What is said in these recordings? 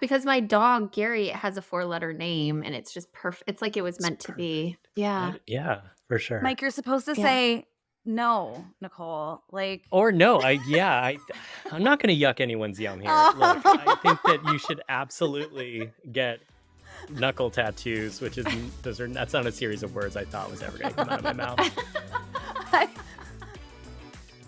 because my dog, Gary, has a four-letter name, and it's just perfect. It's like it was It's meant to be. perfect. Yeah. Yeah, for sure. Mike, you're supposed to Yeah. say no, Nicole. Like, Or no, I'm not gonna yuck anyone's yum here. Look, I think that you should absolutely get knuckle tattoos, which is that's not a series of words I thought was ever gonna come out of my mouth.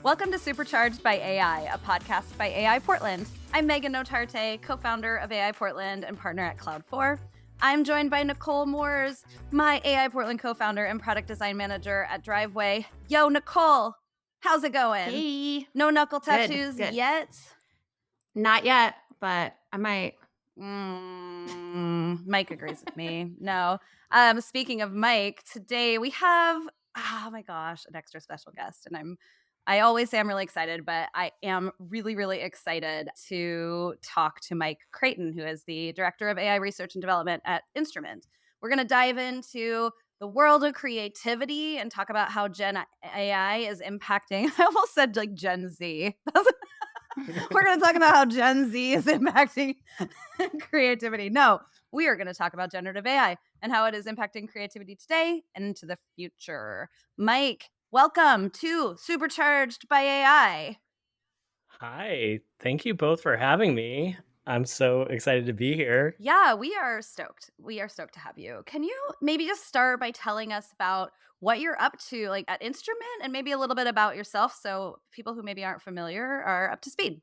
Welcome to Supercharged by AI, a podcast by AI Portland. I'm Megan Notarte, co-founder of AI Portland and partner at Cloud4. I'm joined by Nicole Moores, my AI Portland co-founder and product design manager at Driveway. Yo, Nicole, how's it going? Hey. No knuckle tattoos Good. yet? Not yet, but I might. Mike agrees with me. No. Speaking of Mike, today we have, oh my gosh, an extra special guest. And I always say I'm really excited, but I am really, really excited to talk to Mike Creighton, who is the Director of AI Research and Development at Instrument. We're going to dive into the world of creativity and talk about how Gen AI is impacting. I almost said like Gen Z. We're going to talk about how Gen Z is impacting creativity. No, we are going to talk about generative AI and how it is impacting creativity today and into the future. Mike, welcome to Supercharged by AI. Hi, thank you both for having me. I'm so excited to be here. Yeah, we are stoked. We are stoked to have you. Can you maybe just start by telling us about what you're up to, like at Instrument, and maybe a little bit about yourself so people who maybe aren't familiar are up to speed?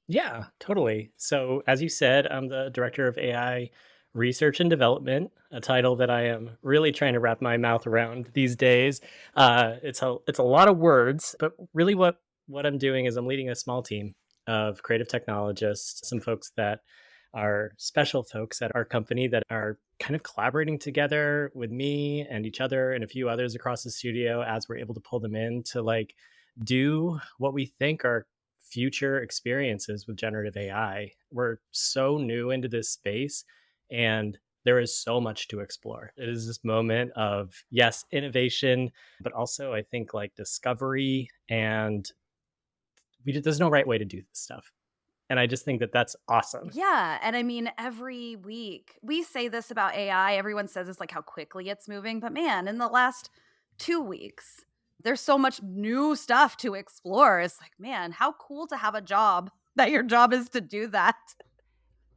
Yeah, totally. So, as you said, I'm the Director of AI Research and Development, a title that I am really trying to wrap my mouth around these days. It's a lot of words, but really what I'm doing is I'm leading a small team of creative technologists, some folks that are special folks at our company that are kind of collaborating together with me and each other and a few others across the studio as we're able to pull them in to like do what we think are future experiences with generative AI. We're so new into this space and there is so much to explore. It is this moment of, yes, innovation, but also I think like discovery and there's no right way to do this stuff. And I just think that that's awesome. Yeah. And I mean, every week we say this about AI. Everyone says it's like how quickly it's moving. But man, in the last 2 weeks, there's so much new stuff to explore. It's like, man, how cool to have a job that your job is to do that.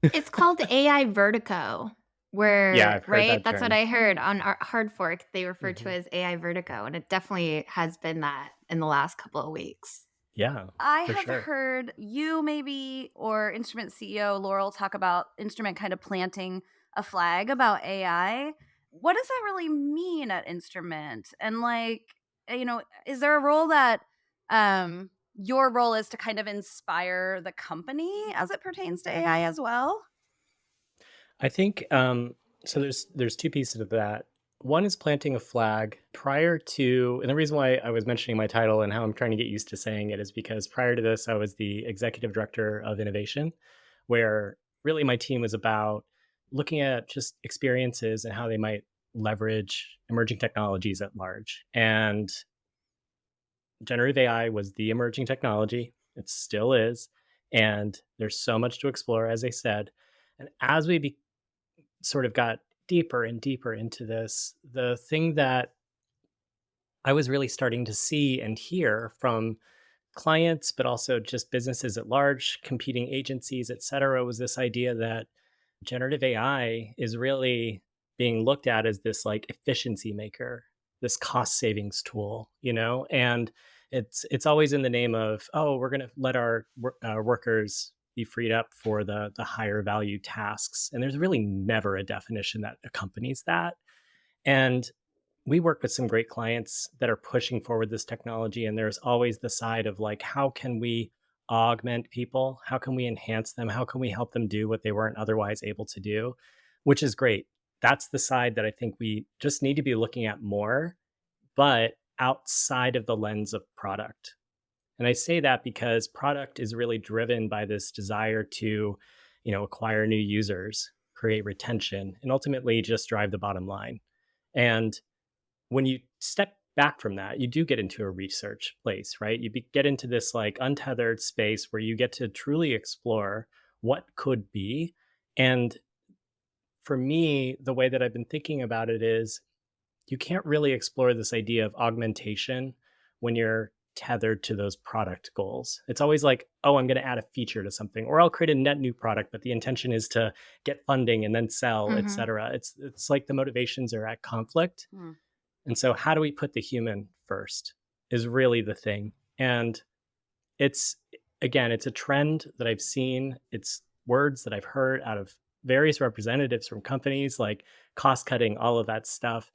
It's called AI Vertigo, Yeah, I've heard right? that That's what term. I heard on our hard fork. They refer to Mhm. it as AI Vertigo, and it definitely has been that in the last couple of weeks. Yeah, I for have sure. heard you maybe or Instrument CEO Laurel talk about Instrument kind of planting a flag about AI. What does that really mean at Instrument? And like, is there a role that your role is to kind of inspire the company as it pertains to AI as well? I think so. There's two pieces of that. One is planting a flag prior to, and the reason why I was mentioning my title and how I'm trying to get used to saying it is because prior to this, I was the executive director of innovation, where really my team was about looking at just experiences and how they might leverage emerging technologies at large. And generative AI was the emerging technology. It still is. And there's so much to explore, as I said. And as we sort of got deeper and deeper into this, the thing that I was really starting to see and hear from clients, but also just businesses at large, competing agencies, et cetera, was this idea that generative AI is really being looked at as this like efficiency maker, this cost savings tool, and it's always in the name of, oh, we're going to let our workers be freed up for the higher value tasks, and there's really never a definition that accompanies that. And we work with some great clients that are pushing forward this technology, and there's always the side of like, how can we augment people, how can we enhance them, how can we help them do what they weren't otherwise able to do, which is great. That's the side that I think we just need to be looking at more, but outside of the lens of product. And I say that because product is really driven by this desire to, acquire new users, create retention, and ultimately just drive the bottom line. And when you step back from that, you do get into a research place, right? Get into this like untethered space where you get to truly explore what could be And for me, the way that I've been thinking about it is you can't really explore this idea of augmentation when you're tethered to those product goals. It's always like, oh, I'm going to add a feature to something, or I'll create a net new product, but the intention is to get funding and then sell, et Mhm. cetera. It's like the motivations are at conflict. Hmm. And so how do we put the human first is really the thing. And it's again, it's a trend that I've seen. It's words that I've heard out of various representatives from companies like cost cutting, all of that stuff.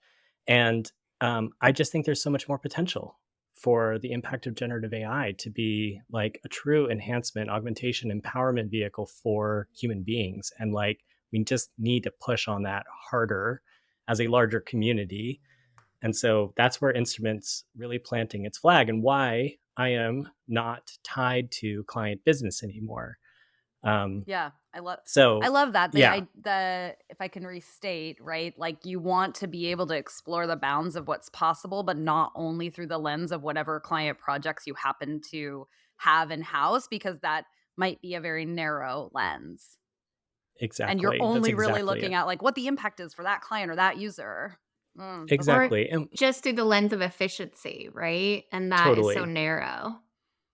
And I just think there's so much more potential for the impact of generative AI to be like a true enhancement, augmentation, empowerment vehicle for human beings. And like we just need to push on that harder as a larger community. And so that's where Instruments really planting its flag and why I am not tied to client business anymore. Um, Yeah, I so love that. yeah, The if I can restate, right? Like you want to be able to explore the bounds of what's possible, but not only through the lens of whatever client projects you happen to have in house, because that might be a very narrow lens. And you're exactly. That's only really exactly looking it. at like what the impact is for that client or that user. That's Or Exactly. And just through the lens of efficiency, right? And that is so totally. narrow.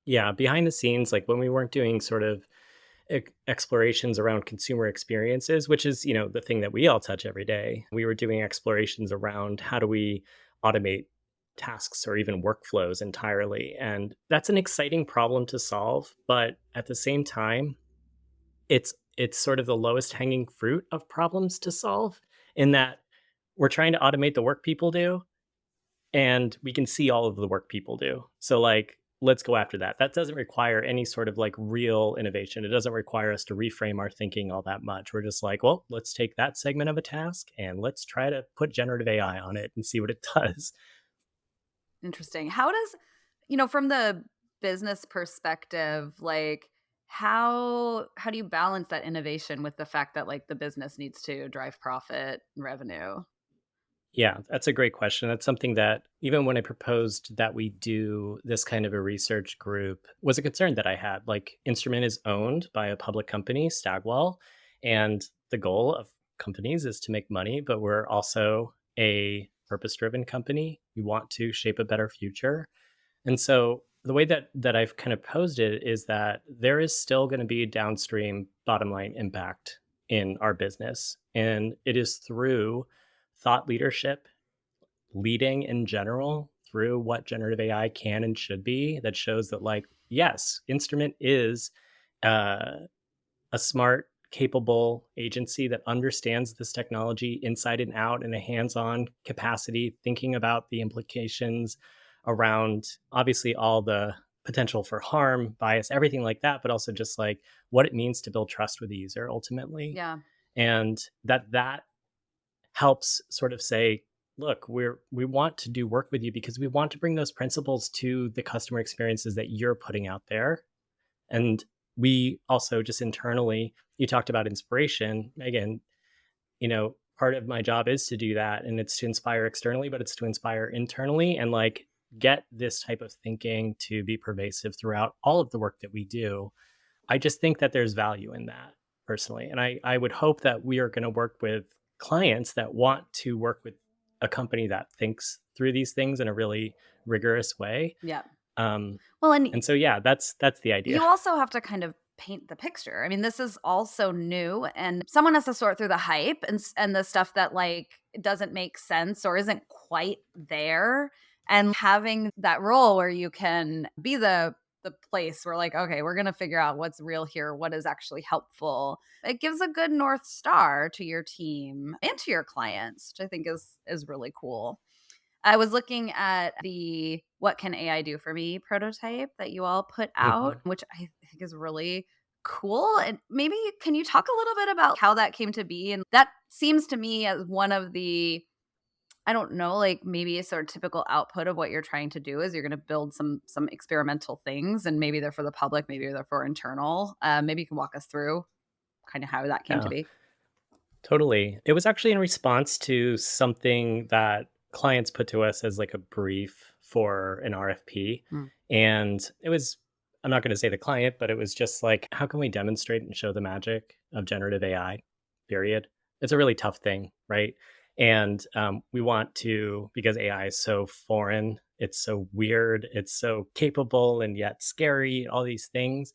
Yeah. Behind the scenes, like when we weren't doing sort of explorations around consumer experiences, which is, the thing that we all touch every day, we were doing explorations around how do we automate tasks or even workflows entirely. And that's an exciting problem to solve. But at the same time, it's sort of the lowest hanging fruit of problems to solve in that we're trying to automate the work people do and we can see all of the work people do. So like let's go after that. That doesn't require any sort of like real innovation. It doesn't require us to reframe our thinking all that much. We're just like, well, let's take that segment of a task and let's try to put generative AI on it and see what it does. interesting. How does, from the business perspective, like how do you balance that innovation with the fact that like the business needs to drive profit and revenue? Yeah, that's a great question. That's something that even when I proposed that we do this kind of a research group was a concern that I had. Like Instrument is owned by a public company, Stagwell, and the goal of companies is to make money, but we're also a purpose-driven company. We want to shape a better future. And so the way that I've kind of posed it is that there is still going to be downstream bottom line impact in our business. And it is through thought leadership, leading in general through what generative AI can and should be that shows that, like, yes, Instrument is uh, a smart, capable agency that understands this technology inside and out in a hands on capacity, thinking about the implications around obviously all the potential for harm, bias, everything like that, but also just like what it means to build trust with the user ultimately. Yeah. And that helps sort of say, look, we want to do work with you because we want to bring those principles to the customer experiences that you're putting out there. And we also just internally, you talked about inspiration, Megan, part of my job is to do that. And it's to inspire externally, but it's to inspire internally and like get this type of thinking to be pervasive throughout all of the work that we do. I just think that there's value in that personally. And I would hope that we are going to work with clients that want to work with a company that thinks through these things in a really rigorous way. Yeah. Um, Well, and and so, yeah, that's the idea. you also have to kind of paint the picture. I mean, this is also new and someone has to sort through the hype and the stuff that like doesn't make sense or isn't quite there, and having that role where you can be the place where like, okay, we're going to figure out what's real here, what is actually helpful. It gives a good north star to your team and to your clients, which I think is really cool. I was looking at the "What Can AI Do for Me" prototype that you all put out, Mhm. which I think is really cool. And maybe can you talk a little bit about how that came to be? And that seems to me as one of the, I don't know, like maybe a sort of typical output of what you're trying to do is you're going to build some experimental things, and maybe they're for the public, maybe they're for internal. Maybe you can walk us through kind of how that came to Yeah. be. Totally. It was actually in response to something that clients put to us as like a brief for an RFP. Mm. And it was, I'm not going to say the client, but it was just like, how can we demonstrate and show the magic of generative AI? period. It's a really tough thing, right? And we want to, because AI is so foreign, it's so weird, it's so capable and yet scary, all these things.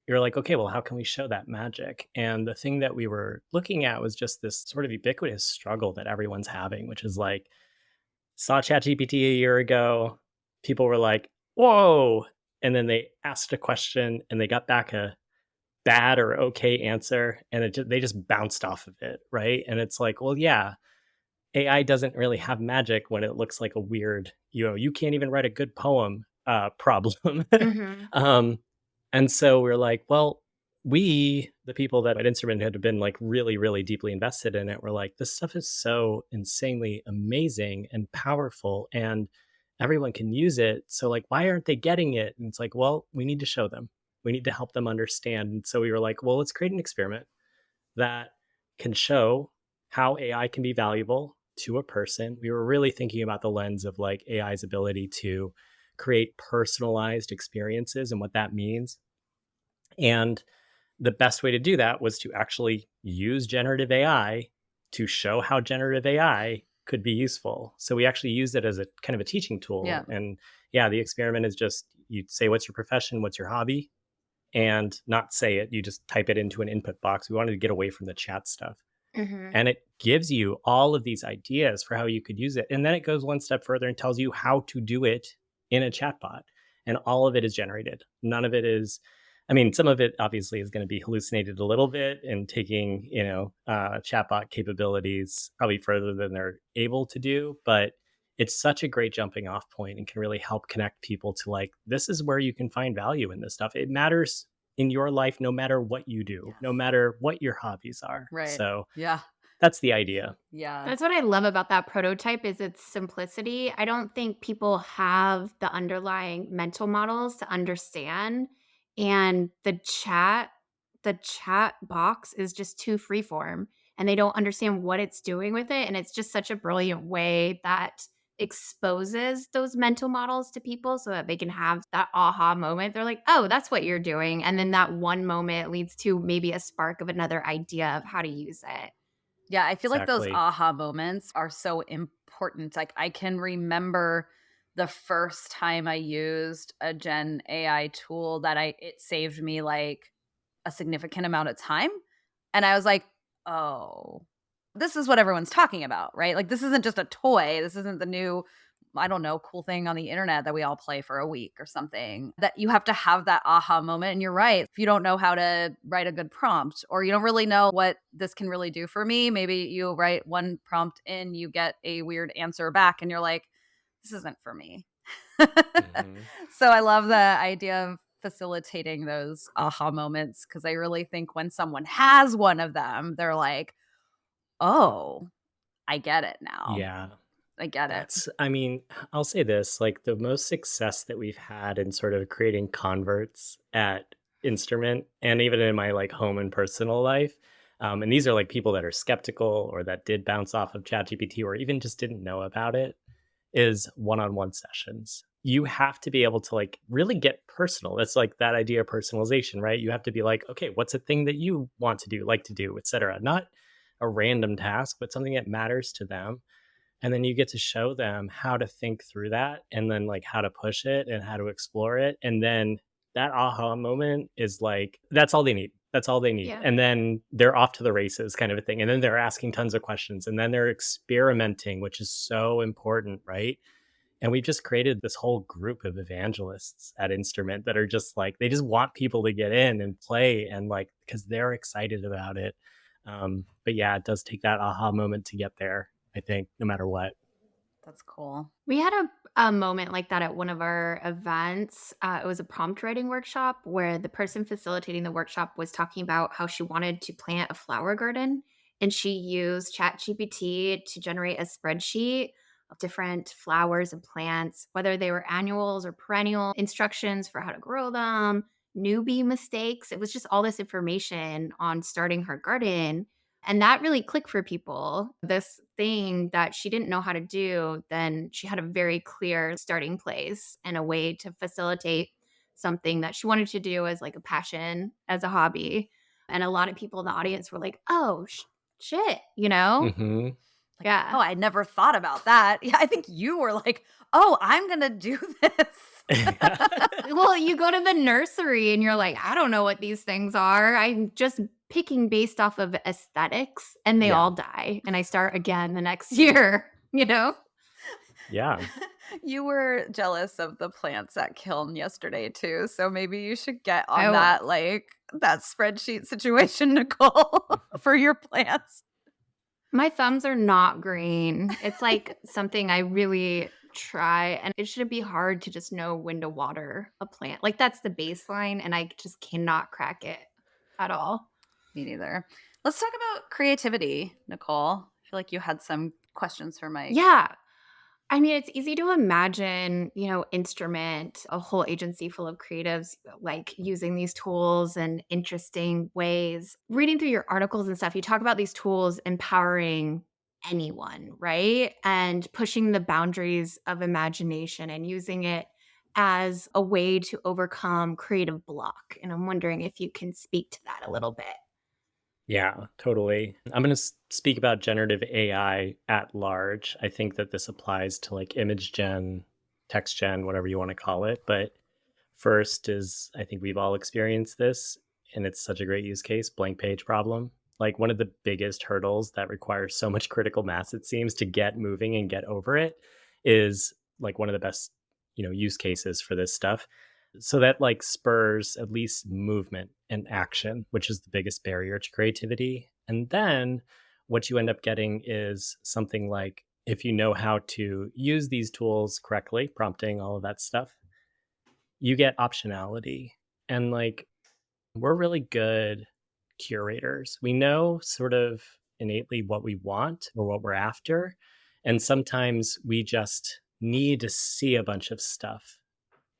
You're like, okay, well, how can we show that magic? And the thing that we were looking at was just this sort of ubiquitous struggle that everyone's having, which is like, saw ChatGPT a year ago, people were like, whoa. And then they asked a question and they got back a bad or okay answer, and they just bounced off of it, right? And it's like, well, yeah, AI doesn't really have magic when it looks like a weird, you can't even write a good poem problem. Mhm. um, and so we're like, well, we, the people that at Instrument had been like really, really deeply invested in it, were like, this stuff is so insanely amazing and powerful, and everyone can use it. So, like, why aren't they getting it? And it's like, well, we need to show them. We need to help them understand. And so we were like, well, let's create an experiment that can show how AI can be valuable to a person. We were really thinking about the lens of like AI's ability to create personalized experiences and what that means. And the best way to do that was to actually use generative AI to show how generative AI could be useful. So we actually used it as a kind of a teaching Yeah. tool. And yeah, the experiment is just, you say, what's your profession? What's your hobby? And not say it, you just type it into an input box. We wanted to get away from the chat stuff. Mhm. And it gives you all of these ideas for how you could use it. And then it goes one step further and tells you how to do it in a chatbot. And all of it is generated. None of it is, I mean, some of it obviously is going to be hallucinated a little bit and taking, chatbot capabilities probably further than they're able to do. But it's such a great jumping off point and can really help connect people to like, this is where you can find value in this stuff. It matters in your life no matter what you do, Yes. no matter what your hobbies are. Right. So Yeah. that's the idea. Yeah. That's what I love about that prototype is its simplicity. I don't think people have the underlying mental models to understand, and the chat box is just too freeform, and they don't understand what it's doing with it, and it's just such a brilliant way that exposes those mental models to people so that they can have that aha moment. They're like, "Oh, that's what you're doing." And then that one moment leads to maybe a spark of another idea of how to use it. Yeah, I feel like those Exactly. aha moments are so important. Like I can remember the first time I used a Gen AI tool that it saved me like a significant amount of time. And I was like, "Oh, this is what everyone's talking about, right? Like this isn't just a toy. This isn't the new I don't know, cool thing on the internet that we all play for a week or something. That you have to have that aha moment. And you're right. If you don't know how to write a good prompt or you don't really know what this can really do for me, maybe you write one prompt in, you get a weird answer back, and you're like, this isn't for me." Hmm. So I love the idea of facilitating those aha moments because I really think when someone has one of them, they're like, oh, I get it now. Yeah. I get it. I mean, I'll say this, like the most success that we've had in sort of creating converts at Instrument and even in my like home and personal life. And these are like people that are skeptical or that did bounce off of ChatGPT or even just didn't know about it, is one-on-one sessions. You have to be able to like really get personal. That's like that idea of personalization, right? You have to be like, okay, what's a thing that you want to do, like to do, etc. Not a random task, but something that matters to them. And then you get to show them how to think through that and then like how to push it and how to explore it. And then that aha moment is like, that's all they need. That's all they need. Yeah. And then they're off to the races, kind of a thing. And then they're asking tons of questions and then they're experimenting, which is so important, right? And we've just created this whole group of evangelists at Instrument that are just like, they just want people to get in and play and like, because they're excited about it. But yeah, it does take that aha moment to get there, I think, no matter what. That's cool. We had a moment like that at one of our events. It was a prompt writing workshop where the person facilitating the workshop was talking about how she wanted to plant a flower garden. And she used ChatGPT to generate a spreadsheet of different flowers and plants, whether they were annuals or perennial instructions for how to grow them, newbie mistakes. It was just all this information on starting her garden, and that really clicked for people. This thing that she didn't know how to do, then she had a very clear starting place and a way to facilitate something that she wanted to do as like a passion, as a hobby. And a lot of people in the audience were like, "Oh, shit," you know? Hmm. Like, Yeah. oh, I never thought about that. Yeah, I think you were like, oh, I'm going to do this. Well, you go to the nursery and you're like, "I don't know what these things are. I'm just picking based off of aesthetics," and they Yeah. all die, and I start again the next year, you know? Yeah. You were jealous of the plants at Kiln yesterday too, so maybe you should get I on was. that that spreadsheet situation, Nicole, for your plants. My thumbs are not green. It's, like, something I really try, and it shouldn't be hard to just know when to water a plant. Like, that's the baseline, and I just cannot crack it at all. Me neither. Let's talk about creativity, Nicole. I feel like you had some questions for Mike. Yeah. I mean, it's easy to imagine, instrument, a whole agency full of creatives, like, using these tools in interesting ways. Reading through your articles and stuff, you talk about these tools empowering anyone, right? And pushing the boundaries of imagination and using it as a way to overcome creative block. And I'm wondering if you can speak to that a little bit. Yeah, totally. I'm going to speak about generative AI at large. I think that this applies to like image gen, text gen, whatever you want to call it. But first is I think we've all experienced this, and it's such a great use case, blank page problem. Like one of the biggest hurdles that requires so much critical mass, it seems, to get moving and get over it is like one of the best, use cases for this stuff. So that like spurs at least movement and action, which is the biggest barrier to creativity. And then what you end up getting is something like if you know how to use these tools correctly, prompting, all of that stuff, you get optionality. And like we're really good curators. We know sort of innately what we want or what we're after. And sometimes we just need to see a bunch of stuff,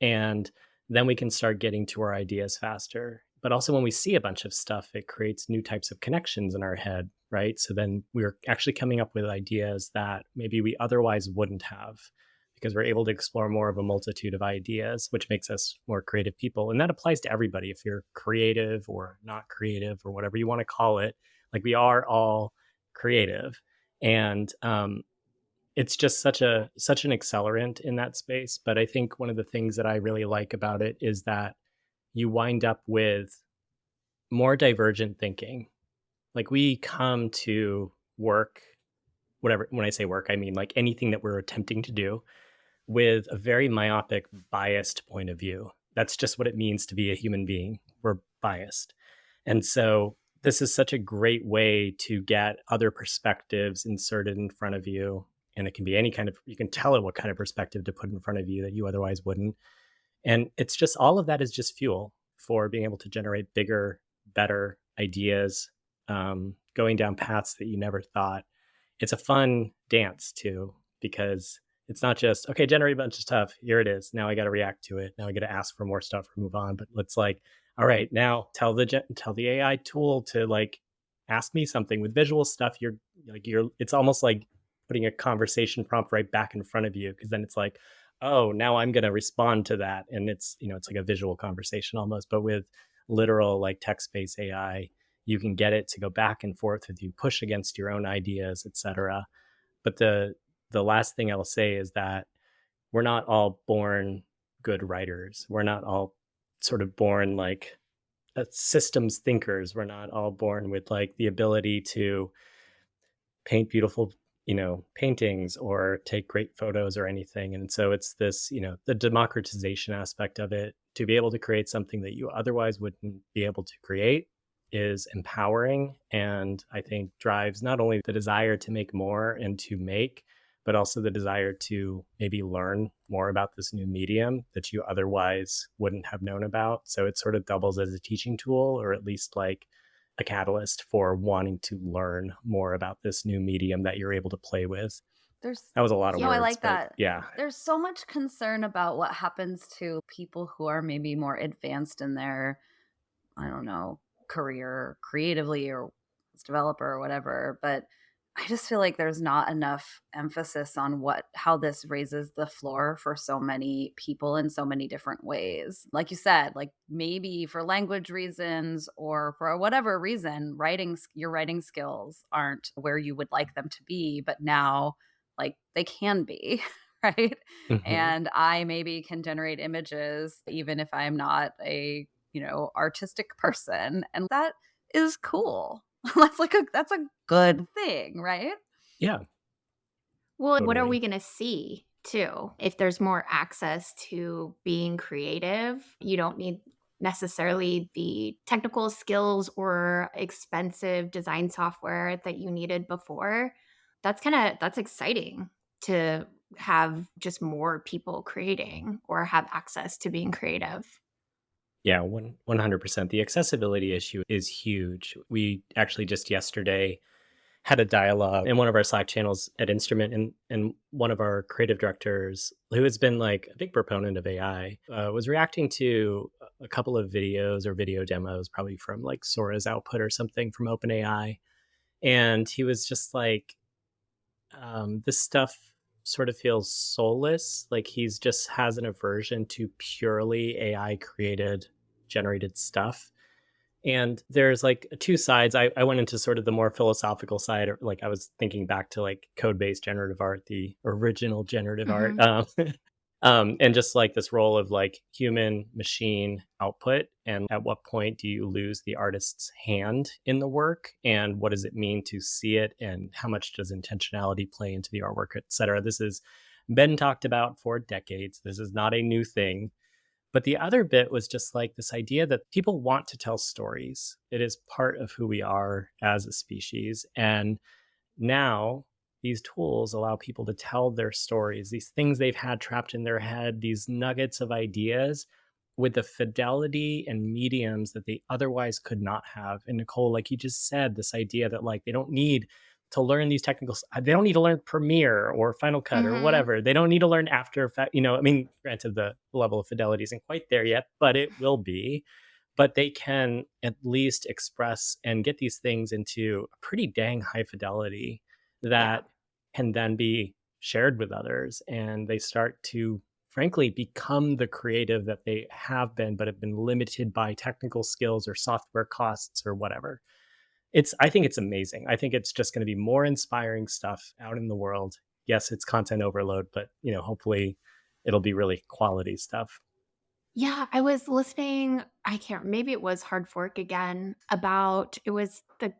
and then we can start getting to our ideas faster. But also, when we see a bunch of stuff, it creates new types of connections in our head, right? So then we're actually coming up with ideas that maybe we otherwise wouldn't have, because we're able to explore more of a multitude of ideas, which makes us more creative people. And that applies to everybody, if you're creative or not creative or whatever you want to call it. Like we are all creative. And it's just such an accelerant in that space. But I think one of the things that I really like about it is that you wind up with more divergent thinking. Like we come to work, whatever, when I say work, I mean like anything that we're attempting to do, with a very myopic, biased point of view. That's just what it means to be a human being. We're biased. And so this is such a great way to get other perspectives inserted in front of you. And it can be any kind of, you can tell it what kind of perspective to put in front of you that you otherwise wouldn't. And it's just all of that is just fuel for being able to generate bigger, better ideas, going down paths that you never thought. It's a fun dance too, because it's not just, okay, generate a bunch of stuff. Here it is. Now I got to react to it. Now I got to ask for more stuff or move on. But let's like, all right, now tell the AI tool to like ask me something with visual stuff. It's almost like putting a conversation prompt right back in front of you, because then it's like, oh, now I'm going to respond to that. And it's like a visual conversation almost, but with literal like text-based AI, you can get it to go back and forth with you, push against your own ideas, etc. But the last thing I'll say is that we're not all born good writers. We're not all sort of born like systems thinkers. We're not all born with like the ability to paint beautiful, paintings or take great photos or anything. And so it's this, the democratization aspect of it, to be able to create something that you otherwise wouldn't be able to create, is empowering, and I think drives not only the desire to make more and to make, but also the desire to maybe learn more about this new medium that you otherwise wouldn't have known about. So it sort of doubles as a teaching tool, or at least like a catalyst for wanting to learn more about this new medium that you're able to play with. There's That was a lot of Yeah, I words, like but that. yeah. There's so much concern about what happens to people who are maybe more advanced in their, I don't know, career creatively or as developer or whatever. But I just feel like there's not enough emphasis on how this raises the floor for so many people in so many different ways. Like you said, like maybe for language reasons or for whatever reason, your writing skills aren't where you would like them to be, but now like they can be, right? Hmm. And I maybe can generate images even if I'm not a, artistic person, and that is cool. That's a good thing, right? Yeah, Well, what are we totally. gonna see too? If there's more access to being creative, you don't need necessarily the technical skills or expensive design software that you needed before. That's exciting to have just more people creating or have access to being creative. Yeah, 100%. The accessibility issue is huge. We actually just yesterday had a dialogue in one of our Slack channels at Instrument, and one of our creative directors, who has been like a big proponent of AI, was reacting to a couple of videos or video demos, probably from like Sora's output or something from OpenAI. And he was just like, this stuff sort of feels soulless. Like he's just has an aversion to purely AI created, generated stuff. And there's like two sides. I went into sort of the more philosophical side, or like I was thinking back to like code based generative art, the original generative art. Mhm. And just like this role of like human machine output. And at what point do you lose the artist's hand in the work? And what does it mean to see it? And how much does intentionality play into the artwork, et cetera? This has been talked about for decades. This is not a new thing. But the other bit was just like this idea that people want to tell stories. It is part of who we are as a species. And now these tools allow people to tell their stories, these things they've had trapped in their head, these nuggets of ideas with the fidelity and mediums that they otherwise could not have. And Nicole, like you just said, this idea that like they don't need to learn these they don't need to learn Premiere or Final Cut or Mhm. whatever. They don't need to learn After Effects. I mean, granted, the level of fidelity isn't quite there yet, but it will be. But they can at least express and get these things into a pretty dang high fidelity Yeah. that can then be shared with others. And they start to, frankly, become the creative that they have been, but have been limited by technical skills or software costs or whatever. I think it's amazing. I think it's just going to be more inspiring stuff out in the world. Yes, it's content overload, but hopefully it'll be really quality stuff. Yeah, I was listening, I can't, maybe it was Hard Fork again, about it was the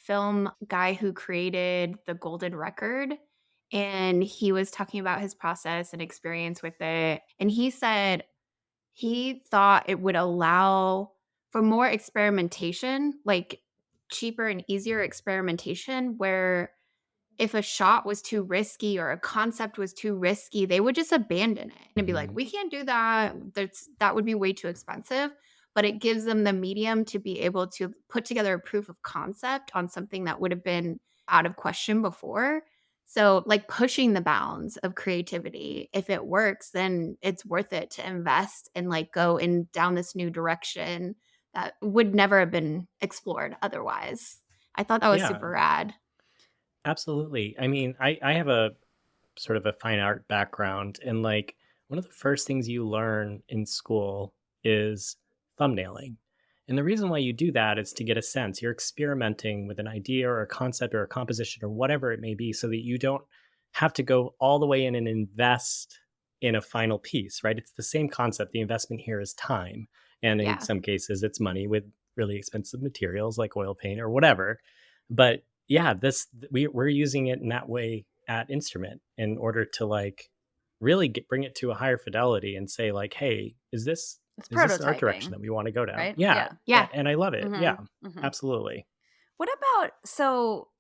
film guy who created the golden record, and he was talking about his process and experience with it, and he said he thought it would allow for more experimentation, like cheaper and easier experimentation where if a shot was too risky or a concept was too risky, they would just abandon it and be like, Mhm. "We can't do that. That would be way too expensive." But it gives them the medium to be able to put together a proof of concept on something that would have been out of question before. So, like pushing the bounds of creativity. If it works, then it's worth it to invest and like go in down this new direction that would never have been explored otherwise. I thought that was super Yeah, rad. absolutely. I mean, I have a sort of a fine art background, and like one of the first things you learn in school is thumbnailing. And the reason why you do that is to get a sense. You're experimenting with an idea or a concept or a composition or whatever it may be so that you don't have to go all the way in and invest in a final piece, right? It's the same concept. The investment here is time. And in Yeah. some cases, it's money with really expensive materials like oil paint or whatever. But yeah, we're using it in that way at Instrument in order to like really bring it to a higher fidelity and say like, hey, It's is this art direction prototyping, that we want to go down? right? Yeah, Yeah. Yeah. and I love it. Yeah, Mhm. Mhm. absolutely. What about, so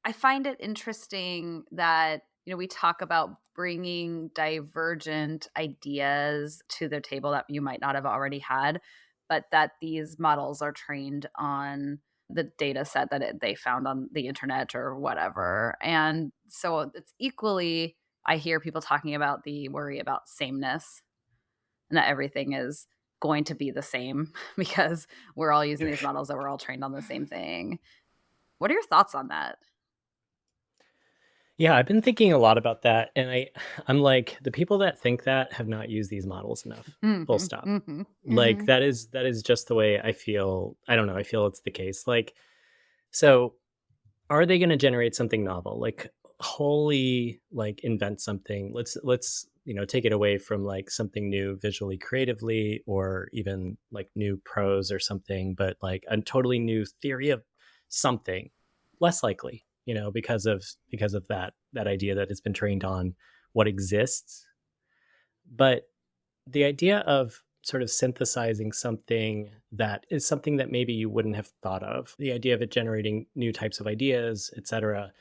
I find it interesting that, we talk about bringing divergent ideas to the table that you might not have already had, but that these models are trained on the data set that they found on the internet or whatever. And so it's equally, I hear people talking about the worry about sameness and that everything is going to be the same because we're all using these models that we're all trained on the same thing. What are your thoughts on that? Yeah, I've been thinking a lot about that, and I'm like, the people that think that have not used these models enough. Full Hmm. stop. Hmm. Like Mhm. that is just the way I feel. I don't know, I feel it's the case. Like, so are they going to generate something novel? Like wholly like invent something. Let's, take it away from like something new visually creatively or even like new prose or something, but like a totally new theory of something. Less likely, because of that idea that it's been trained on what exists. But the idea of sort of synthesizing something that is something that maybe you wouldn't have thought of, the idea of it generating new types of ideas, et cetera,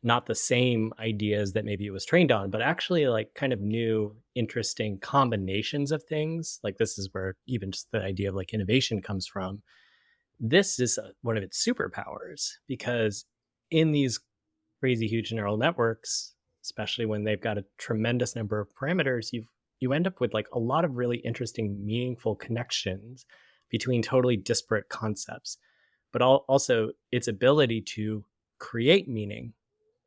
not the same ideas that maybe it was trained on, but actually like kind of new, interesting combinations of things. Like this is where even just the idea of like innovation comes from. This is one of its superpowers because in these crazy huge neural networks, especially when they've got a tremendous number of parameters, you end up with like a lot of really interesting, meaningful connections between totally disparate concepts, but also its ability to create meaning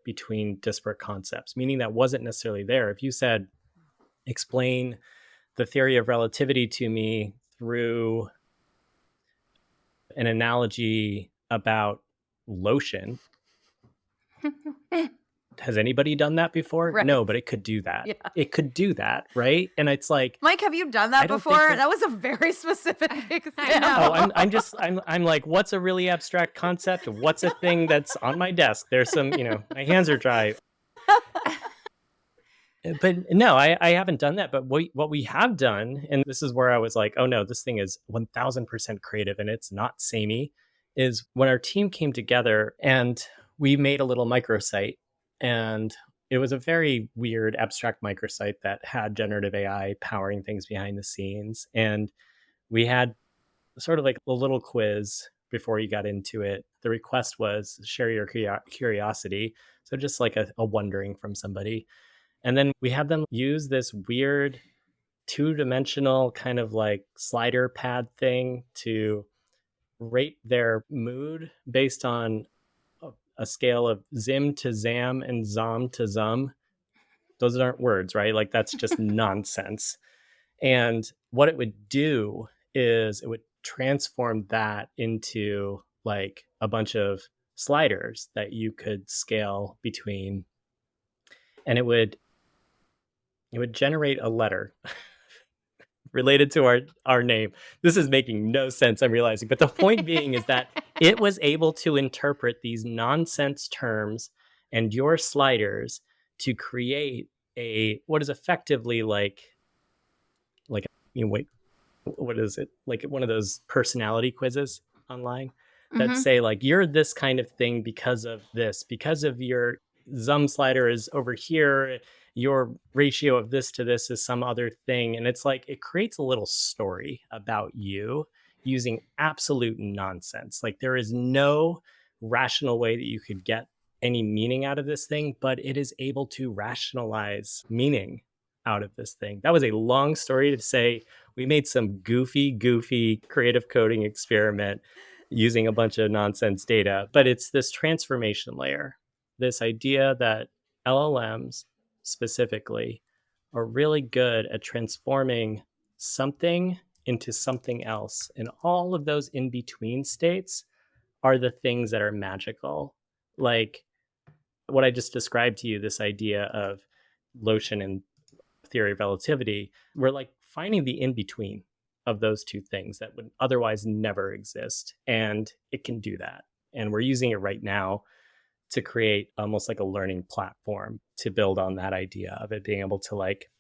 between disparate concepts, meaning that wasn't necessarily there. If you said, explain the theory of relativity to me through an analogy about lotion, has anybody done that before? Right. No, but it could do that. Yeah. It could do that, right? And it's like, Mike, have you done I that don't think before? that. That was a very specific I Oh, example. know. I'm like, what's a really abstract concept? What's a thing that's on my desk? There's some, my hands are dry. But no, I haven't done that. But what we have done, and this is where I was like, oh no, this thing is 1000% creative and it's not samey, is when our team came together and we made a little microsite. And it was a very weird, abstract microsite that had generative AI powering things behind the scenes. And we had sort of like a little quiz before you got into it. The request was share your curiosity. So just like a wondering from somebody. And then we had them use this weird two-dimensional kind of like slider pad thing to rate their mood based on a scale of zim to zam and zom to zum. Those aren't words, right? Like that's just nonsense. And what it would do is it would transform that into like a bunch of sliders that you could scale between, and it would generate a letter related to our name. This is making no sense, I'm realizing. But the point being is that it was able to interpret these nonsense terms and your sliders to create a what is effectively like wait, what is it? Like one of those personality quizzes online that Mhm. say like you're this kind of thing because of this, because of your zum slider is over here, your ratio of this to this is some other thing, and it's like it creates a little story about you using absolute nonsense. Like there is no rational way that you could get any meaning out of this thing, but it is able to rationalize meaning out of this thing. That was a long story to say we made some goofy creative coding experiment using a bunch of nonsense data, but it's this transformation layer, this idea that LLMs specifically are really good at transforming something into something else. And all of those in between states are the things that are magical. Like what I just described to you, this idea of lotion and theory of relativity, we're like finding the in between of those two things that would otherwise never exist. And it can do that. And we're using it right now to create almost like a learning platform to build on that idea of it being able to like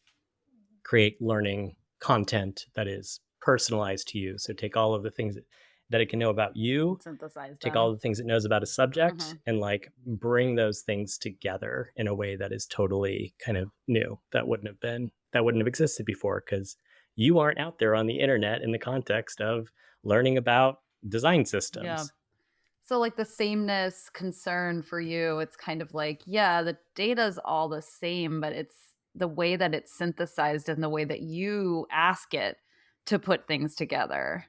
create learning content that is personalized to you. So take all of the things that it can know about you, Synthesize take all them. the things it knows about a subject, Hmm. and like bring those things together in a way that is totally kind of new, that wouldn't have existed before because you aren't out there on the internet in the context of learning about design Yeah. systems. So, like the sameness concern for you, it's kind of like, yeah, the data's all the same, but it's the way that it's synthesized and the way that you ask it to put things together.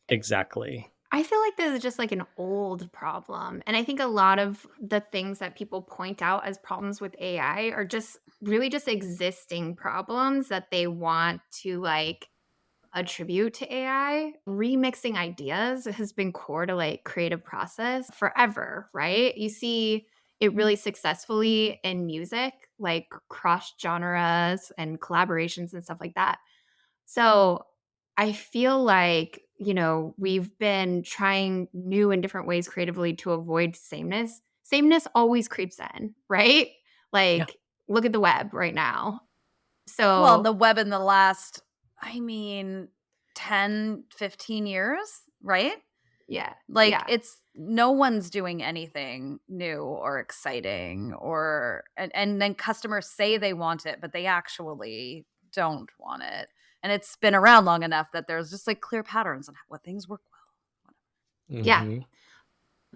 Exactly. I feel like this is just like an old problem. And I think a lot of the things that people point out as problems with AI are just really just existing problems that they want to like attribute to AI. Remixing ideas has been core to like creative process forever, right? You see it really successfully in music, like cross genres and collaborations and stuff like that. So I feel like, we've been trying new and different ways creatively to avoid sameness. Sameness always creeps in, right? Yeah. Like, look at the web right now. Well, So, the web in the last, I mean, 10, 15 years, right? yeah, Like, yeah, it's no one's doing anything new or exciting, or and then customers say they want it, but they actually don't want it. And it's been around long enough that there's just like clear patterns on what things work well. yeah. Hmm.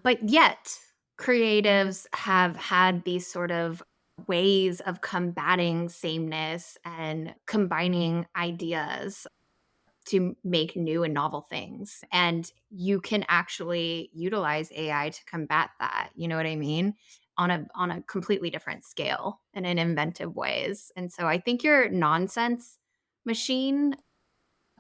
But yet, creatives have had these sort of ways of combating sameness and combining ideas to make new and novel things. And you can actually utilize AI to combat that. You know what I mean? On a completely different scale and in inventive ways. And so I think your nonsense machine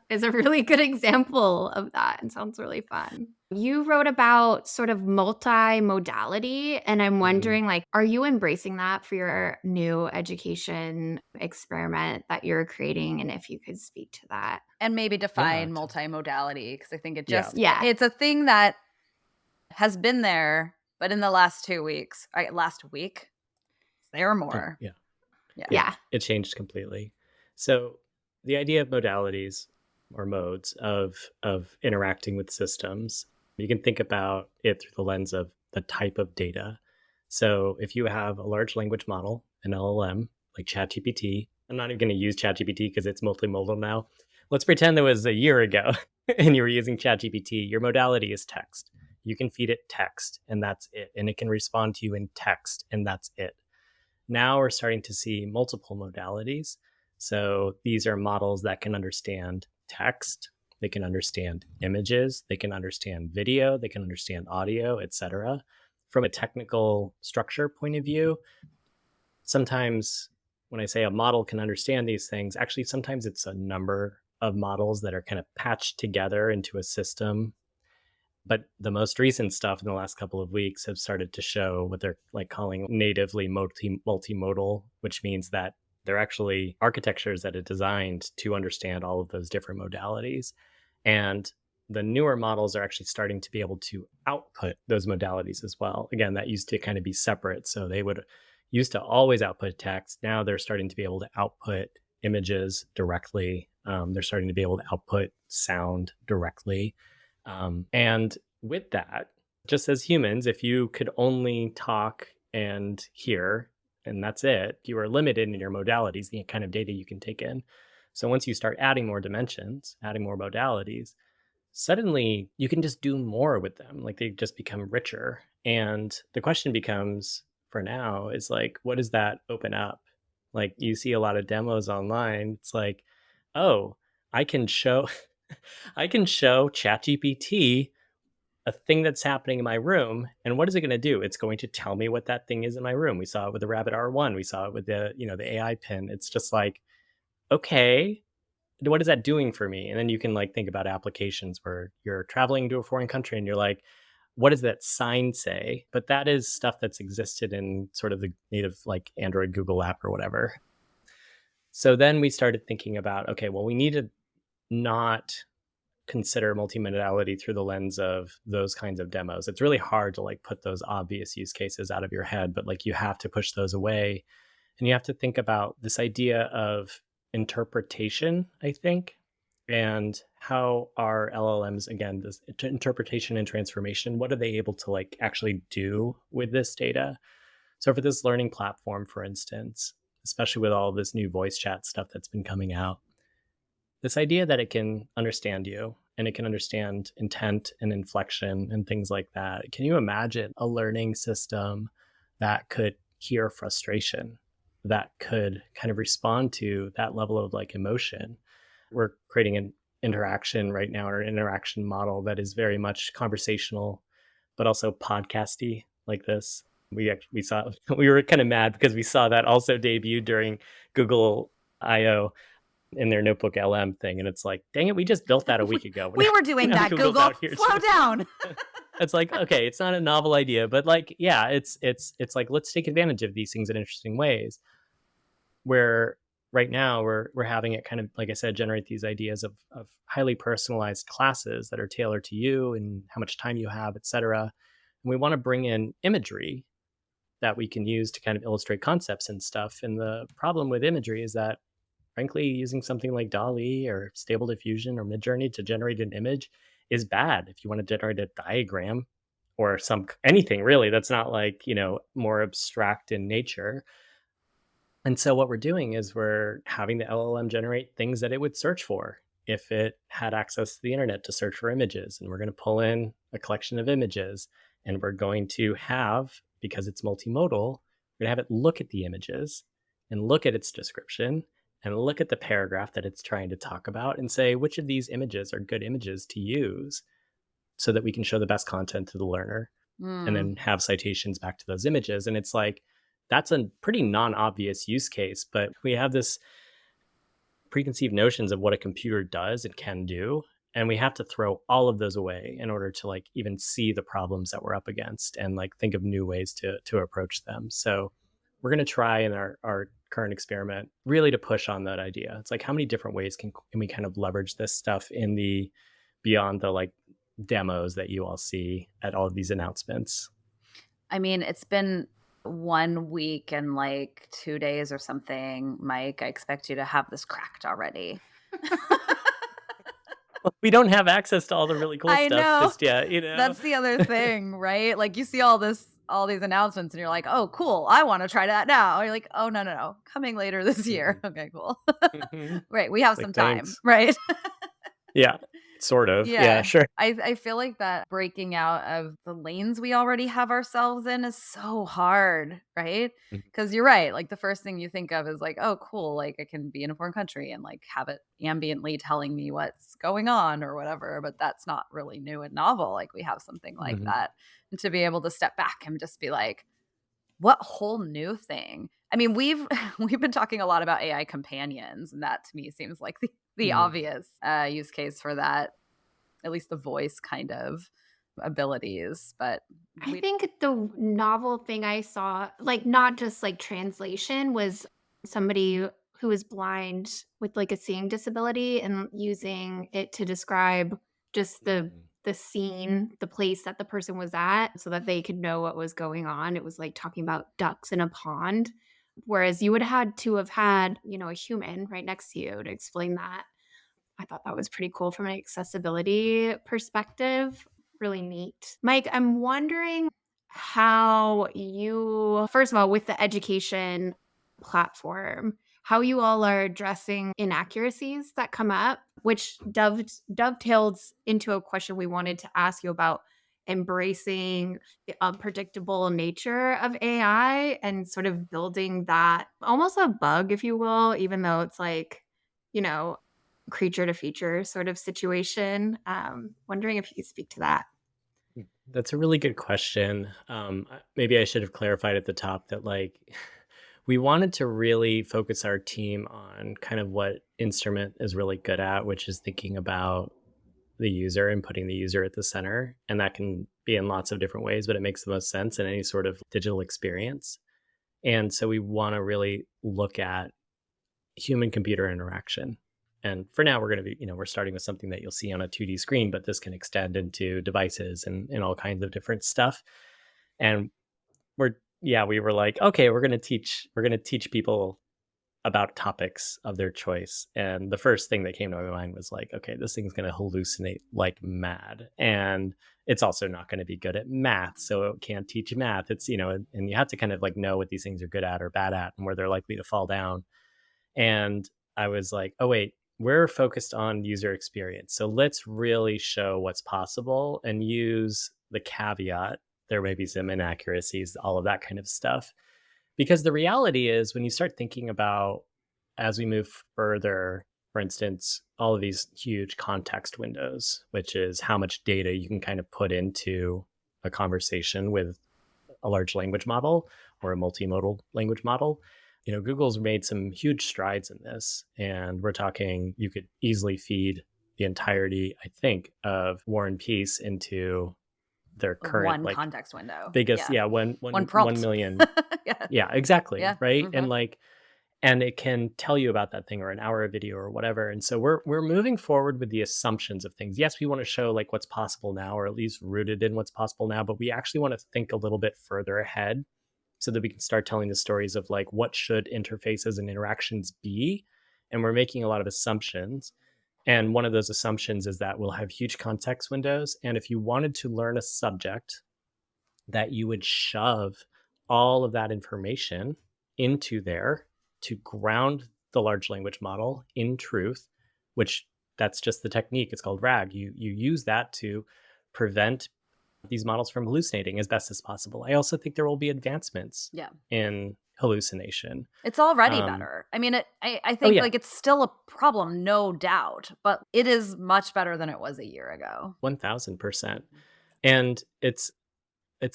is a really good example of that and sounds really fun. You wrote about sort of multimodality, and I'm Hmm. wondering, like, are you embracing that for your new education experiment that you're creating? And if you could speak to that. And maybe Yeah. define multimodality, because I think Yeah. Yeah. it's a thing that has been there, but in the last 2 weeks, right, last week, there Oh, more. yeah. Yeah. Yeah. Yeah. It changed completely. So the idea of modalities or modes of interacting with systems, you can think about it through the lens of the type of data. So if you have a large language model, an LLM, like ChatGPT, I'm not even going to use ChatGPT because it's multimodal now. Let's pretend that was a year ago and you were using ChatGPT. Your modality is text. You can feed it text and that's it. And it can respond to you in text and that's it. Now we're starting to see multiple modalities. So these are models that can understand text, they can understand images, they can understand video, they can understand audio, etc. From a technical structure point of view, sometimes when I say a model can understand these things, actually sometimes it's a number of models that are kind of patched together into a system. But the most recent stuff in the last couple of weeks have started to show what they're like calling natively multimodal, which means that they're actually architectures that are designed to understand all of those different modalities. And the newer models are actually starting to be able to output those modalities as well. Again, that used to kind of be separate. So they would used to always output text. Now they're starting to be able to output images directly. They're starting to be able to output sound directly. And with that, just as humans, if you could only talk and hear, and that's it, you are limited in your modalities, the kind of data you can take in. So once you start adding more dimensions, adding more modalities, suddenly you can just do more with them. Like they just become richer. And the question becomes for now is like, what does that open up? Like you see a lot of demos online. It's like, oh, I can show I can show ChatGPT a thing that's happening in my room, and what is it going to do? It's going to tell me what that thing is in my room. We saw it with the Rabbit R1. We saw it with the AI pin. It's just like, okay, what is that doing for me? And then you can like think about applications where you're traveling to a foreign country and you're like, what does that sign say? But that is stuff that's existed in sort of the native like Android Google app or whatever. So then we started thinking about, okay, well, we need to not consider multimodality through the lens of those kinds of demos. It's really hard to like put those obvious use cases out of your head, but like you have to push those away and you have to think about this idea of interpretation, I think, and how are LLMs, again, this interpretation and transformation, what are they able to like actually do with this data? So for this learning platform, for instance, especially with all this new voice chat stuff that's been coming out, this idea that it can understand you and it can understand intent and inflection and things like that. Can you imagine a learning system that could hear frustration, that could kind of respond to that level of like emotion? We're creating an interaction right now, or interaction model that is very much conversational, but also podcasty like this. We saw we were kind of mad because we saw that also debut during Google I/O in their Notebook LM thing, and it's like, dang it, we just built that a week ago. We were doing Now that, Google's Google. out here Slow too. down. It's like, okay, it's not a novel idea, but like, yeah, it's like, let's take advantage of these things in interesting ways. Where right now we're having it kind of, like I said, generate these ideas of highly personalized classes that are tailored to you and how much time you have, et cetera. And we want to bring in imagery that we can use to kind of illustrate concepts and stuff. And the problem with imagery is that, frankly, using something like DALL-E or Stable Diffusion or Midjourney to generate an image is bad. If you want to generate a diagram or anything really that's not like, more abstract in nature. And so what we're doing is we're having the LLM generate things that it would search for if it had access to the internet to search for images. And we're going to pull in a collection of images, and we're going to have, because it's multimodal, we're going to have it look at the images and look at its description and look at the paragraph that it's trying to talk about and say, which of these images are good images to use so that we can show the best content to the learner, and then have citations back to those images. And it's like, that's a pretty non-obvious use case, but we have this preconceived notions of what a computer does and can do, and we have to throw all of those away in order to like even see the problems that we're up against and like think of new ways to approach them. So we're going to try in our current experiment really to push on that idea. It's like, how many different ways can we kind of leverage this stuff in the beyond the like demos that you all see at all of these announcements? I mean, it's been 1 week and like 2 days or something, Mike. I expect you to have this cracked already. We don't have access to all the really cool I stuff know. just yet, That's the other thing, right? Like you see all these announcements and you're like, oh, cool. I want to try that now. You're like, oh, no. Coming later this year. Okay, cool. Mhm. Right. We have Like, some time, thanks. right? Yeah, sort of. Yeah, Yeah. sure. I feel like that breaking out of the lanes we already have ourselves in is so hard, right? Mhm. Because you're right. Like the first thing you think of is like, oh, cool. Like I can be in a foreign country and like have it ambiently telling me what's going on or whatever. But that's not really new and novel. Like we have something like Mhm. that. And to be able to step back and just be like, what whole new thing? I mean, we've we've been talking a lot about AI companions, and that to me seems like the Mhm. obvious use case for that, at least the voice kind of abilities. But I we, think the novel thing I saw, like not just like translation, was somebody who is blind with like a seeing disability and using it to describe just Mhm. the scene, the place that the person was at so that they could know what was going on. It was like talking about ducks in a pond. Whereas you would have had to have had, a human right next to you to explain that. I thought that was pretty cool from an accessibility perspective. Really neat. Mike, I'm wondering how you, first of all, with the education platform, how you all are addressing inaccuracies that come up, which dovetails into a question we wanted to ask you about embracing the unpredictable nature of AI and sort of building that almost a bug, if you will, even though it's like, you know, creature to feature sort of situation. Wondering if you could speak to that. That's a really good question. Maybe I should have clarified at the top that like we wanted to really focus our team on kind of what Instrument is really good at, which is thinking about the user and putting the user at the center. And that can be in lots of different ways, but it makes the most sense in any sort of digital experience. And so we want to really look at human computer interaction. And for now, we're going to be, we're starting with something that you'll see on a 2D screen, but this can extend into devices and all kinds of different stuff. And we were like, okay, we're going to teach people about topics of their choice. And the first thing that came to my mind was like, okay, this thing's going to hallucinate like mad. And it's also not going to be good at math. So it can't teach math. It's, and you have to kind of like know what these things are good at or bad at and where they're likely to fall down. And I was like, oh, wait, we're focused on user experience. So let's really show what's possible and use the caveat. There may be some inaccuracies, all of that kind of stuff. Because the reality is, when you start thinking about as we move further for instance, all of these huge context windows, which is how much data you can kind of put into a conversation with a large language model or a multimodal language model. Google's made some huge strides in this, and we're talking you could easily feed the entirety, I think, of War and Peace into their current One context window. biggest, Yeah. One 1 prompt. million. Yeah. Yeah, exactly. Yeah. Right. Mhm. And it can tell you about that thing, or an hour of video or whatever. And so we're moving forward with the assumptions of things. Yes, we want to show like what's possible now, or at least rooted in what's possible now, but we actually want to think a little bit further ahead so that we can start telling the stories of like what should interfaces and interactions be. And we're making a lot of assumptions. And one of those assumptions is that we'll have huge context windows. And if you wanted to learn a subject, that you would shove all of that information into there to ground the large language model in truth, which that's just the technique. It's called RAG. You use that to prevent these models from hallucinating as best as possible. I also think there will be advancements Yeah. in hallucination. It's already Um, better. I mean, I oh think yeah, like it's still a problem, no doubt, but it is much better than it was a year ago. 1000%. And it's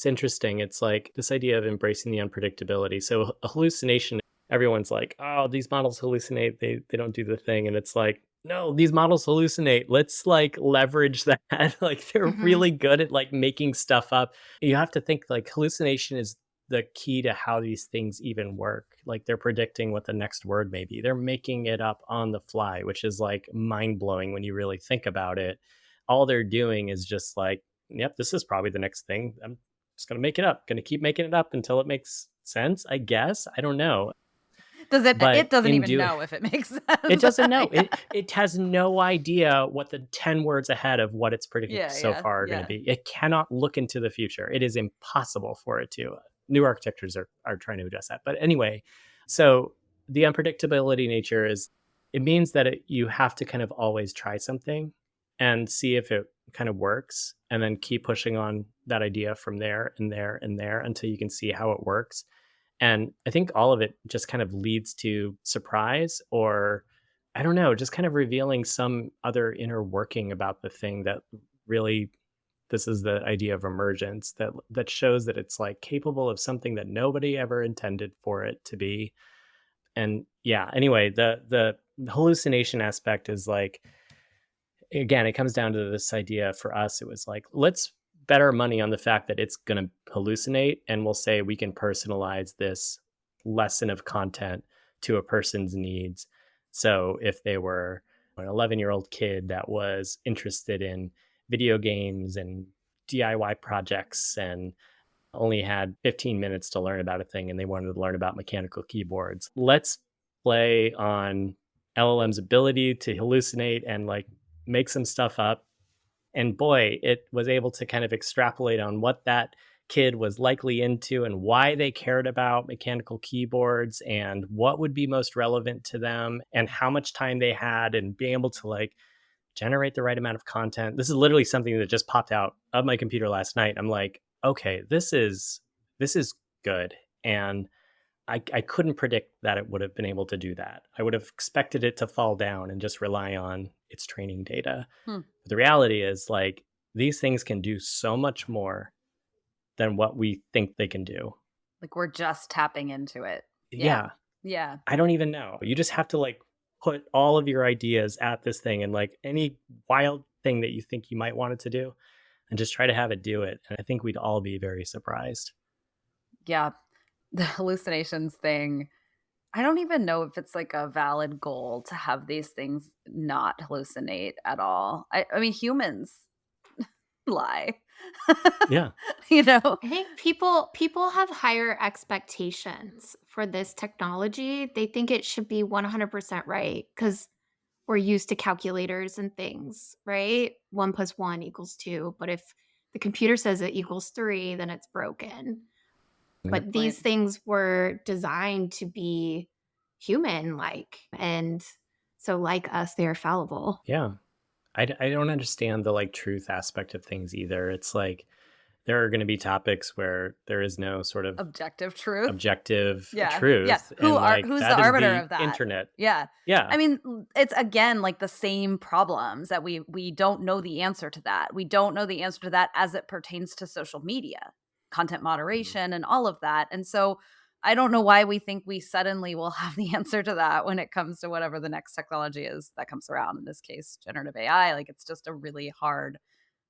interesting. It's like this idea of embracing the unpredictability. So a hallucination, everyone's like, oh, these models hallucinate. They don't do the thing. And it's like, no, these models hallucinate. Let's like leverage that. Like they're Mhm. really good at like making stuff up. You have to think like hallucination is the key to how these things even work. Like they're predicting what the next word may be. They're making it up on the fly, which is like mind blowing when you really think about it. All they're doing is just like, yep, this is probably the next thing. I'm just going to make it up, going to keep making it up until it makes sense, I guess. I don't know. Does it But it doesn't in even doing know if it makes it sense. doesn't know. Yeah. It has no idea what the 10 words ahead of what it's predicting Yeah, so yeah, far are going to yeah. be. It cannot look into the future. It is impossible for it to. New architectures are trying to address that. But anyway, so the unpredictability nature is it means that you have to kind of always try something and see if it kind of works, and then keep pushing on that idea from there and there and there until you can see how it works. And I think all of it just kind of leads to surprise, or I don't know, just kind of revealing some other inner working about the thing that really, this is the idea of emergence that shows that it's like capable of something that nobody ever intended for it to be. And yeah, anyway, the hallucination aspect is like, again, it comes down to this idea. For us, it was like, let's bet our money on the fact that it's going to hallucinate, and we'll say we can personalize this lesson of content to a person's needs. So if they were an 11-year-old kid that was interested in video games and DIY projects and only had 15 minutes to learn about a thing, and they wanted to learn about mechanical keyboards, let's play on LLM's ability to hallucinate and like make some stuff up. And boy, it was able to kind of extrapolate on what that kid was likely into and why they cared about mechanical keyboards and what would be most relevant to them and how much time they had, and being able to like generate the right amount of content. This is literally something that just popped out of my computer last night. I'm like, okay, this is good. And I couldn't predict that it would have been able to do that. I would have expected it to fall down and just rely on its training data. Hmm. But the reality is, like, these things can do so much more than what we think they can do. Like we're just tapping into it. Yeah. Yeah, Yeah. I don't even know. You just have to like put all of your ideas at this thing, and like any wild thing that you think you might want it to do, and just try to have it do it. And I think we'd all be very surprised. Yeah. The hallucinations thing. I don't even know if it's like a valid goal to have these things not hallucinate at all. I mean, humans lie. Yeah. You know? I think people have higher expectations for this technology. They think it should be 100% right because we're used to calculators and things, right? 1 plus 1 equals 2. But if the computer says it equals 3, then it's broken. Yep. But these Point. things were designed to be human-like, and so like us, they are fallible. Yeah. I don't understand the like truth aspect of things either. It's like there are going to be topics where there is no sort of Objective truth. objective Yeah. Yeah. truth. And like Who's the that is arbiter the of that? internet. Yeah. Yeah. I mean, it's again like the same problems that we don't know the answer to that. We don't know the answer to that as it pertains to social media, content Mhm. moderation and all of that. And so I don't know why we think we suddenly will have the answer to that when it comes to whatever the next technology is that comes around. In this case, generative AI. Like it's just a really hard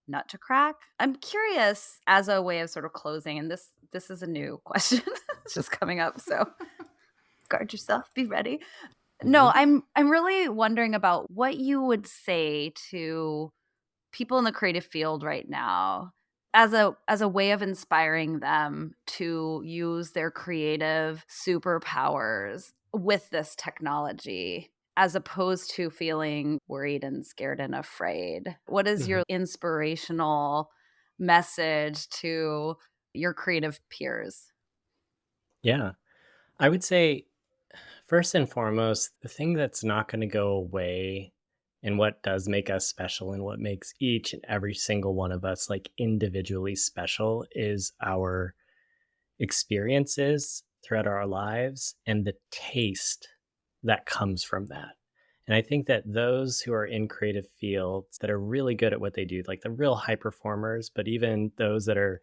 nut to crack. I'm curious as a way of sort of closing, and this is a new question. It's just coming up, so guard yourself, be ready. No, Mhm. I'm really wondering about what you would say to people in the creative field right now as a way of inspiring them to use their creative superpowers with this technology as opposed to feeling worried and scared and afraid. What is Mhm. your inspirational message to your creative peers? Yeah. I would say, first and foremost, the thing that's not going to go away and what does make us special and what makes each and every single one of us like individually special is our experiences throughout our lives and the taste that comes from that. And I think that those who are in creative fields that are really good at what they do, like the real high performers, but even those that are,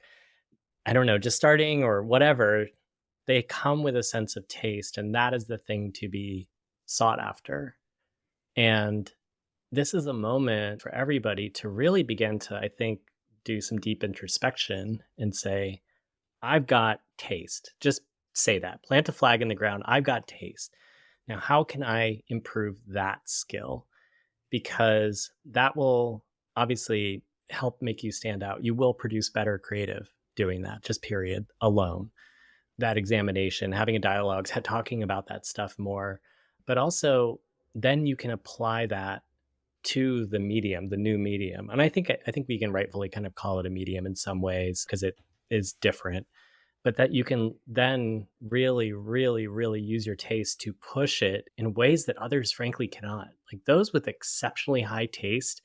I don't know, just starting or whatever, they come with a sense of taste. And that is the thing to be sought after. And this is a moment for everybody to really begin to, I think, do some deep introspection and say, I've got taste. Just say that. Plant a flag in the ground. I've got taste. Now, how can I improve that skill? Because that will obviously help make you stand out. You will produce better creative doing that, just period, alone. That examination, having a dialogue, talking about that stuff more. But also, then you can apply that to the medium, the new medium. And I think we can rightfully kind of call it a medium in some ways because it is different, but that you can then really, really, really use your taste to push it in ways that others frankly cannot. Like those with exceptionally high taste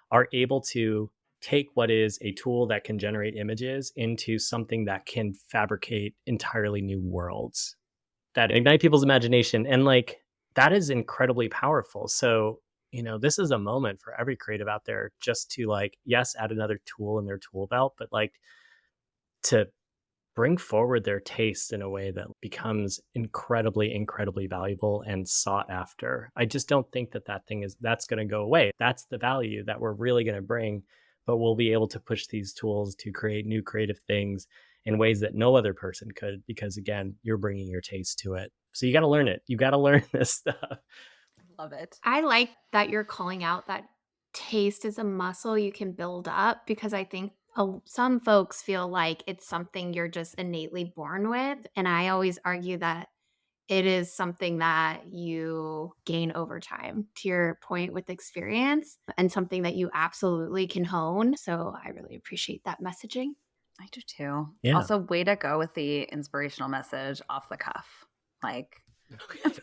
are able to take what is a tool that can generate images into something that can fabricate entirely new worlds that ignite people's imagination. And like that is incredibly powerful. So, this is a moment for every creative out there just to like, yes, add another tool in their tool belt, but like to bring forward their taste in a way that becomes incredibly, incredibly valuable and sought after. I just don't think that that's going to go away. That's the value that we're really going to bring, but we'll be able to push these tools to create new creative things in ways that no other person could, because again, you're bringing your taste to it. So you got to learn it. You got to learn this stuff. Love it. I like that you're calling out that taste is a muscle you can build up because I think some folks feel like it's something you're just innately born with. And I always argue that it is something that you gain over time, to your point with experience, and something that you absolutely can hone. So I really appreciate that messaging. I do too. Yeah. Also, way to go with the inspirational message off the cuff. Like, good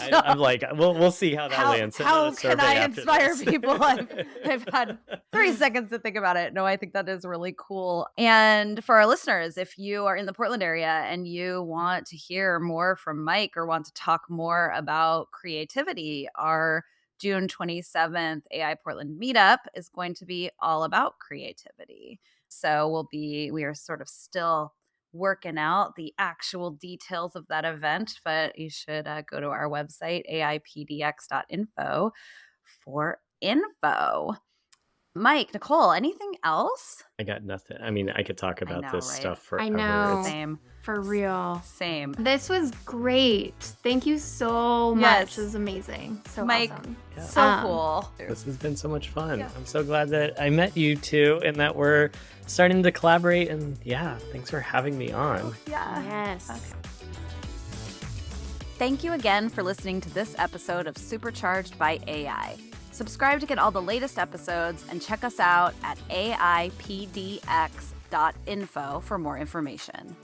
I'm job. like, we'll see how that lands. Send out How a can survey I after inspire this. people? I've had 3 seconds to think about it. No, I think that is really cool. And for our listeners, if you are in the Portland area and you want to hear more from Mike or want to talk more about creativity, our June 27th AI Portland meetup is going to be all about creativity. So we are sort of still working out the actual details of that event, but you should go to our website, aipdx.info, for info. Mike, Nicole, anything else? I got nothing. I mean, I could talk I about know, this right? stuff I forever. know, Same. for real. Same. This was great. Thank you so much. Yes. This was amazing. So Mike, awesome. Yeah. so cool. This has been so much fun. Yeah. I'm so glad that I met you two and that we're starting to collaborate. And yeah, thanks for having me on. Yeah. Yes. Okay. Thank you again for listening to this episode of Supercharged by AI. Subscribe to get all the latest episodes and check us out at aipdx.info for more information.